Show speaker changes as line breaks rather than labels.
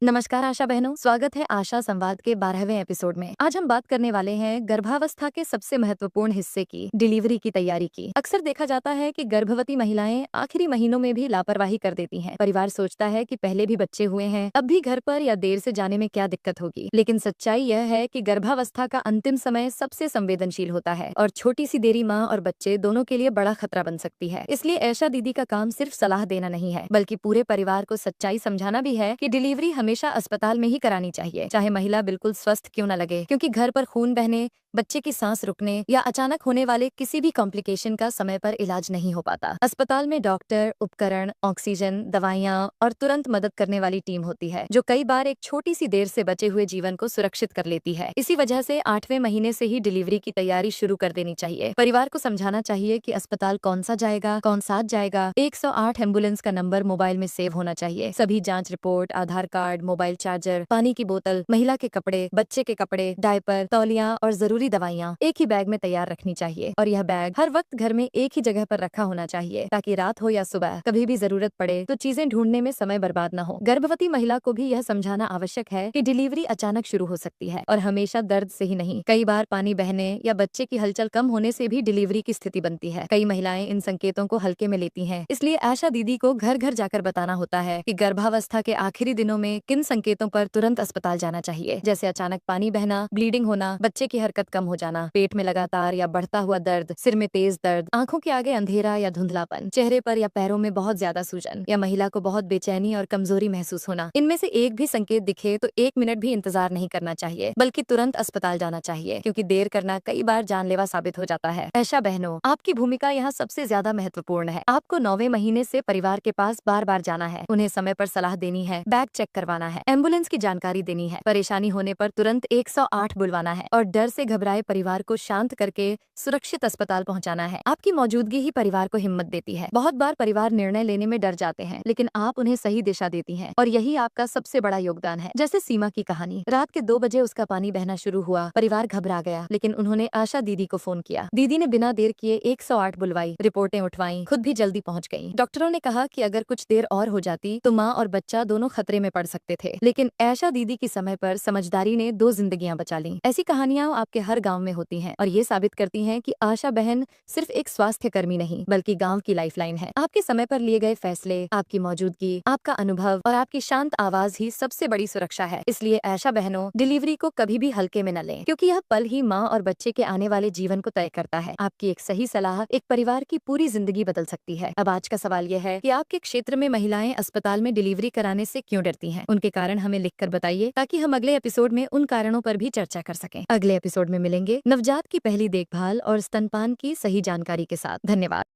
नमस्कार आशा बहनों, स्वागत है आशा संवाद के 12वें एपिसोड में। आज हम बात करने वाले हैं गर्भावस्था के सबसे महत्वपूर्ण हिस्से की, डिलीवरी की तैयारी की। अक्सर देखा जाता है कि गर्भवती महिलाएं आखिरी महीनों में भी लापरवाही कर देती हैं। परिवार सोचता है कि पहले भी बच्चे हुए हैं, अब भी घर पर या देर से जाने में क्या दिक्कत होगी। लेकिन सच्चाई यह है कि गर्भावस्था का अंतिम समय सबसे संवेदनशील होता है और छोटी सी देरी माँ और बच्चे दोनों के लिए बड़ा खतरा बन सकती है। इसलिए ऐशा दीदी का काम सिर्फ सलाह देना नहीं है, बल्कि पूरे परिवार को सच्चाई समझाना भी है कि डिलीवरी हमेशा अस्पताल में ही करानी चाहिए, चाहे महिला बिल्कुल स्वस्थ क्यों न लगे, क्योंकि घर पर खून बहने, बच्चे की सांस रुकने या अचानक होने वाले किसी भी कॉम्प्लिकेशन का समय पर इलाज नहीं हो पाता। अस्पताल में डॉक्टर, उपकरण, ऑक्सीजन, दवाइयाँ और तुरंत मदद करने वाली टीम होती है, जो कई बार एक छोटी सी देर से बचे हुए जीवन को सुरक्षित कर लेती है। इसी वजह से 8वें महीने से ही डिलीवरी की तैयारी शुरू कर देनी चाहिए। परिवार को समझाना चाहिए कि अस्पताल कौन सा जाएगा, कौन साथ जाएगा। 108 एम्बुलेंस का नंबर मोबाइल में सेव होना चाहिए। सभी जांच रिपोर्ट, आधार कार्ड, मोबाइल चार्जर, पानी की बोतल, महिला के कपड़े, बच्चे के कपड़े, डायपर, तौलिया और जरूरी दवाइयाँ एक ही बैग में तैयार रखनी चाहिए। और यह बैग हर वक्त घर में एक ही जगह पर रखा होना चाहिए, ताकि रात हो या सुबह कभी भी जरूरत पड़े तो चीजें ढूंढने में समय बर्बाद न हो। गर्भवती महिला को भी यह समझाना आवश्यक है कि डिलीवरी अचानक शुरू हो सकती है और हमेशा दर्द से ही नहीं। कई बार पानी बहने या बच्चे की हलचल कम होने से भी डिलीवरी की स्थिति बनती है। कई महिलाएं इन संकेतों को हल्के में लेती हैं, इसलिए आशा दीदी को घर घर जाकर बताना होता है कि गर्भावस्था के आखिरी दिनों में किन संकेतों पर तुरंत अस्पताल जाना चाहिए, जैसे अचानक पानी बहना, ब्लीडिंग होना, बच्चे की हरकत कम हो जाना, पेट में लगातार या बढ़ता हुआ दर्द, सिर में तेज दर्द, आंखों के आगे अंधेरा या धुंधलापन, चेहरे पर या पैरों में बहुत ज्यादा सूजन या महिला को बहुत बेचैनी और कमजोरी महसूस होना। इनमें से एक भी संकेत दिखे तो 1 मिनट भी इंतजार नहीं करना चाहिए, बल्कि तुरंत अस्पताल जाना चाहिए, क्योंकि देर करना कई बार जानलेवा साबित हो जाता है। ऐशा बहनों, आपकी भूमिका यहाँ सबसे ज्यादा महत्वपूर्ण है। आपको 9वें महीने से परिवार के पास बार बार जाना है, उन्हें समय पर सलाह देनी है, बैग चेक करवाना है, एम्बुलेंस की जानकारी देनी है, परेशानी होने पर तुरंत 108 बुलवाना है और डर से घबराए परिवार को शांत करके सुरक्षित अस्पताल पहुंचाना है। आपकी मौजूदगी ही परिवार को हिम्मत देती है। बहुत बार परिवार निर्णय लेने में डर जाते हैं, लेकिन आप उन्हें सही दिशा देती हैं और यही आपका सबसे बड़ा योगदान है। जैसे सीमा की कहानी, रात के 2 बजे उसका पानी बहना शुरू हुआ, परिवार घबरा गया, लेकिन उन्होंने आशा दीदी को फोन किया। दीदी ने बिना देर किए 108 बुलवाई, रिपोर्टें उठवाई, खुद भी जल्दी पहुंच गई। डॉक्टरों ने कहा कि अगर कुछ देर और हो जाती तो माँ और बच्चा दोनों खतरे में पड़ सकते थे, लेकिन आशा दीदी की समय पर समझदारी ने 2 जिंदगियां बचा ली। ऐसी कहानियां आपके हर गांव में होती हैं और ये साबित करती हैं कि आशा बहन सिर्फ एक स्वास्थ्य कर्मी नहीं, बल्कि गांव की लाइफलाइन है। आपके समय पर लिए गए फैसले, आपकी मौजूदगी, आपका अनुभव और आपकी शांत आवाज ही सबसे बड़ी सुरक्षा है। इसलिए आशा बहनों, डिलीवरी को कभी भी हल्के में न लें, क्योंकि यह पल ही माँ और बच्चे के आने वाले जीवन को तय करता है। आपकी एक सही सलाह एक परिवार की पूरी जिंदगी बदल सकती है। अब आज का सवाल यह है कि आपके क्षेत्र में महिलाएं अस्पताल में डिलीवरी कराने से क्यों डरती हैं? उनके कारण हमें लिखकर बताइए, ताकि हम अगले एपिसोड में उन कारणों पर भी चर्चा कर सकें। अगले एपिसोड में मिलेंगे नवजात की पहली देखभाल और स्तनपान की सही जानकारी के साथ। धन्यवाद।